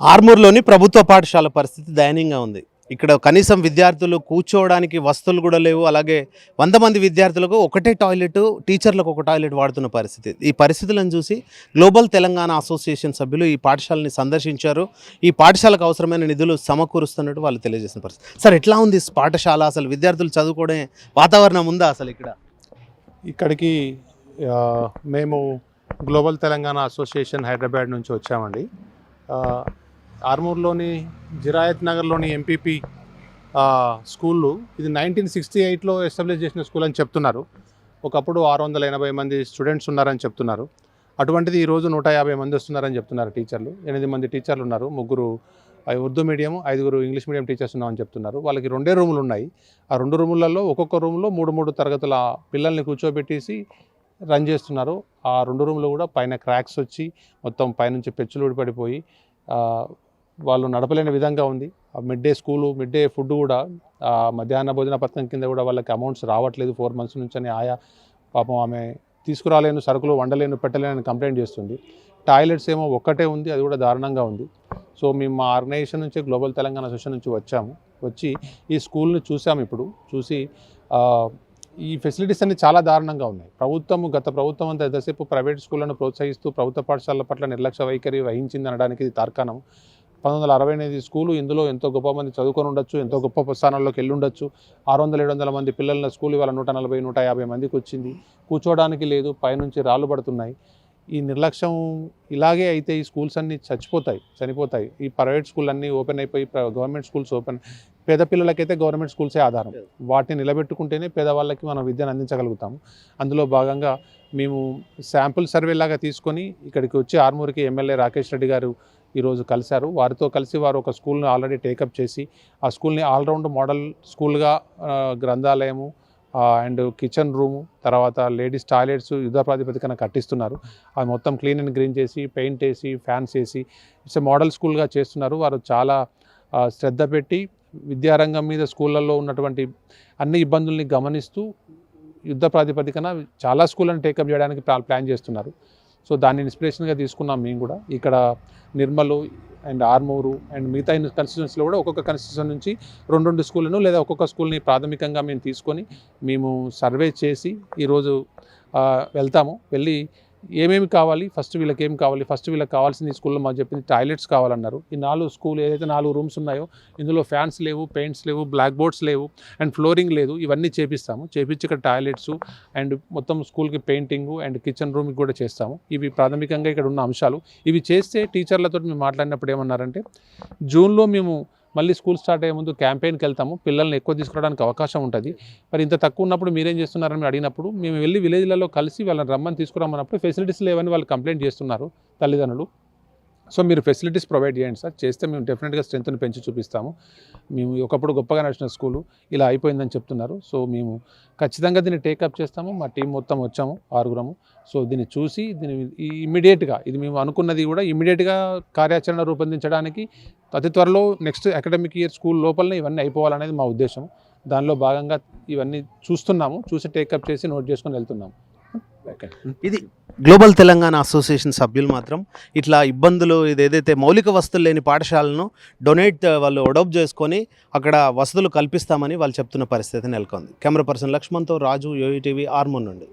ఆర్మూర్లోని ప్రభుత్వ పాఠశాల పరిస్థితి దయనీయంగా ఉంది. ఇక్కడ కనీసం విద్యార్థులు కూర్చోవడానికి వస్తువులు కూడా లేవు. అలాగే 100 మంది విద్యార్థులకు ఒకటే టాయిలెట్, టీచర్లకు ఒక టాయిలెట్ వాడుతున్న పరిస్థితి. ఈ పరిస్థితులను చూసి గ్లోబల్ తెలంగాణ అసోసియేషన్ సభ్యులు ఈ పాఠశాలని సందర్శించారు. ఈ పాఠశాలకు అవసరమైన నిధులు సమకూరుస్తున్నట్టు వాళ్ళు తెలియజేసిన పరిస్థితి. సార్, ఎట్లా ఉంది పాఠశాల? అసలు విద్యార్థులు చదువుకోవడం వాతావరణం ఉందా అసలు ఇక్కడ? ఇక్కడికి మేము గ్లోబల్ తెలంగాణ అసోసియేషన్ హైదరాబాద్ నుంచి వచ్చామండి. ఆర్మూర్లోని జిరాయత్ నగర్లోని ఎంపీపీ స్కూళ్ళు ఇది 1968లో ఎస్టాబ్లిష్ చేసిన స్కూల్ అని చెప్తున్నారు. ఒకప్పుడు 680 మంది స్టూడెంట్స్ ఉన్నారని చెప్తున్నారు. అటువంటిది ఈరోజు 150 మంది వస్తున్నారని చెప్తున్నారు టీచర్లు. 8 మంది టీచర్లు ఉన్నారు. 3 Urdu medium, 5 English medium teachers ఉన్నామని చెప్తున్నారు. వాళ్ళకి 2 రూములు ఉన్నాయి. ఆ 2 రూములలో ఒక్కొక్క రూమ్లో 3 తరగతుల పిల్లల్ని కూర్చోబెట్టేసి రన్ చేస్తున్నారు. ఆ 2 రూమ్లు కూడా పైన క్రాక్స్ వచ్చి మొత్తం పైనుంచి పెచ్చులు ఊడిపడిపోయి వాళ్ళు నడపలేని విధంగా ఉంది. మిడ్ డే ఫుడ్ కూడా మధ్యాహ్న భోజన పథకం కింద కూడా వాళ్ళకి అమౌంట్స్ రావట్లేదు 4 months నుంచి అని ఆయా పాపం ఆమె తీసుకురాలేను, సరుకులు వండలేను, పెట్టలేని కంప్లైంట్ చేస్తుంది. టాయిలెట్స్ ఏమో ఒక్కటే ఉంది, అది కూడా దారుణంగా ఉంది. సో మేము మా ఆర్గనైజేషన్ నుంచి గ్లోబల్ తెలంగాణ అసోసియేషన్ నుంచి వచ్చి ఈ స్కూల్ని చూసాము. ఇప్పుడు చూసి ఈ ఫెసిలిటీస్ అన్ని చాలా దారుణంగా ఉన్నాయి. గత ప్రభుత్వం అంతా ఎంతసేపు ప్రైవేట్ స్కూళ్లను ప్రోత్సహిస్తూ ప్రభుత్వ పాఠశాలల పట్ల నిర్లక్ష్య వైఖరి వహించింది అనడానికి ఇది తార్కాణం. 1968 స్కూలు, ఇందులో ఎంతో గొప్ప మంది చదువుకొని ఉండొచ్చు, ఎంతో గొప్ప స్థానాల్లోకి వెళ్ళి ఉండొచ్చు. 600-700 మంది పిల్లల స్కూల్ ఇవాళ 140-150 మందికి వచ్చింది. కూర్చోవడానికి లేదు, పైనుంచి రాళ్ళు పడుతున్నాయి. ఈ నిర్లక్ష్యం ఇలాగే అయితే ఈ స్కూల్స్ అన్నీ చనిపోతాయి. ఈ ప్రైవేట్ స్కూల్ అన్నీ ఓపెన్ అయిపోయి గవర్నమెంట్ స్కూల్స్ ఓపెన్. పేద పిల్లలకైతే గవర్నమెంట్ స్కూల్సే ఆధారం. వాటిని నిలబెట్టుకుంటేనే పేదవాళ్ళకి మనం విద్యను అందించగలుగుతాము. అందులో భాగంగా మేము శాంపుల్ సర్వే లాగా తీసుకొని ఇక్కడికి వచ్చి ఆర్మూర్కి ఎమ్మెల్యే రాకేష్ రెడ్డి గారు ఈరోజు కలిశారు. వారితో కలిసి వారు ఒక స్కూల్ని ఆల్రెడీ టేకప్ చేసి ఆ స్కూల్ని ఆల్రౌండ్ మోడల్ స్కూల్గా గ్రంథాలయము అండ్ కిచెన్ రూము, తర్వాత లేడీస్ టాయిలెట్స్ యుద్ధ ప్రాతిపదికన కట్టిస్తున్నారు. అది మొత్తం క్లీన్ అండ్ గ్రీన్ చేసి, పెయింట్ వేసి, ఫ్యాన్స్ వేసి ఇట్స్ మోడల్ స్కూల్గా చేస్తున్నారు. వారు చాలా శ్రద్ధ పెట్టి విద్యారంగం మీద స్కూళ్ళల్లో ఉన్నటువంటి అన్ని ఇబ్బందుల్ని గమనిస్తూ యుద్ధ ప్రాతిపదికన చాలా స్కూళ్ళను టేకప్ చేయడానికి ప్లాన్ చేస్తున్నారు. సో దాన్ని ఇన్స్పిరేషన్గా తీసుకున్నాం మేము కూడా. ఇక్కడ నిర్మలు అండ్ ఆర్మూరు అండ్ మిగతా కన్స్టిట్యూన్సీలో కూడా ఒక్కొక్క కన్స్టిట్యూషన్ నుంచి 2 స్కూళ్ళను లేదా ఒక్కొక్క స్కూల్ని ప్రాథమికంగా మేము తీసుకొని మేము సర్వే చేసి ఈరోజు వెళ్ళి ఏమేమి కావాలి, ఫస్ట్ వీళ్ళకి కావాల్సింది స్కూల్లో మాకు చెప్పింది టాయిలెట్స్ కావాలన్నారు. ఈ 4 స్కూల్ ఏదైతే 4 రూమ్స్ ఉన్నాయో ఇందులో ఫ్యాన్స్ లేవు, పెయింట్స్ లేవు, బ్లాక్ బోర్డ్స్ లేవు అండ్ ఫ్లోరింగ్ లేదు. ఇవన్నీ చేపించి ఇక్కడ టాయిలెట్స్ అండ్ మొత్తం స్కూల్కి పెయింటింగు అండ్ కిచెన్ రూమ్కి కూడా చేస్తాము. ఇవి ప్రాథమికంగా ఇక్కడ ఉన్న అంశాలు. ఇవి చేస్తే టీచర్లతో మేము మాట్లాడినప్పుడు ఏమన్నారంటే, జూన్లో మేము మళ్ళీ స్కూల్ స్టార్ట్ అయ్యే ముందు క్యాంపెయిన్కి వెళ్తాము, పిల్లల్ని ఎక్కువ తీసుకురావడానికి అవకాశం ఉంటుంది. మరి ఇంత తక్కువ ఉన్నప్పుడు మీరేం చేస్తున్నారని అడిగినప్పుడు మేము వెళ్ళి విలేజ్లలో కలిసి వాళ్ళని రమ్మని తీసుకురామన్నప్పుడు ఫెసిలిటీస్ లేవని వాళ్ళు కంప్లైంట్ చేస్తున్నారు తల్లిదండ్రులు. సో మీరు ఫెసిలిటీస్ ప్రొవైడ్ చేయండి సార్, చేస్తే మేము డెఫినెట్గా స్ట్రెంత్ని పెంచి చూపిస్తాము. మేము ఒకప్పుడు గొప్పగా నడిచిన స్కూలు ఇలా అయిపోయిందని చెప్తున్నారు. సో మేము ఖచ్చితంగా దీన్ని టేకప్ చేస్తాము. మా టీం మొత్తం వచ్చాము 6 సో దీన్ని చూసి ఇమ్మీడియట్గా ఇది మేము అనుకున్నది కూడా ఇమ్మీడియట్గా కార్యాచరణ రూపొందించడానికి అతి త్వరలో నెక్స్ట్ అకాడమిక్ ఇయర్ స్కూల్ లోపలనే ఇవన్నీ అయిపోవాలనేది మా ఉద్దేశం. దానిలో భాగంగా ఇవన్నీ చూసి టేకప్ చేసి నోట్ చేసుకొని వెళ్తున్నాము. ఇది గ్లోబల్ తెలంగాణ అసోసియేషన్ సభ్యులు మాత్రం ఇట్లా ఇబ్బందులు ఏదైతే మౌలిక వస్తువులు లేని పాఠశాలను వాళ్ళు అడాప్ట్ చేసుకొని అక్కడ వసతులు కల్పిస్తామని వాళ్ళు చెప్తున్న పరిస్థితి నెలకొంది. కెమెరా పర్సన్ లక్ష్మణ్తో రాజు, యోఈటీవీ, ఆర్మూర్ నుండి.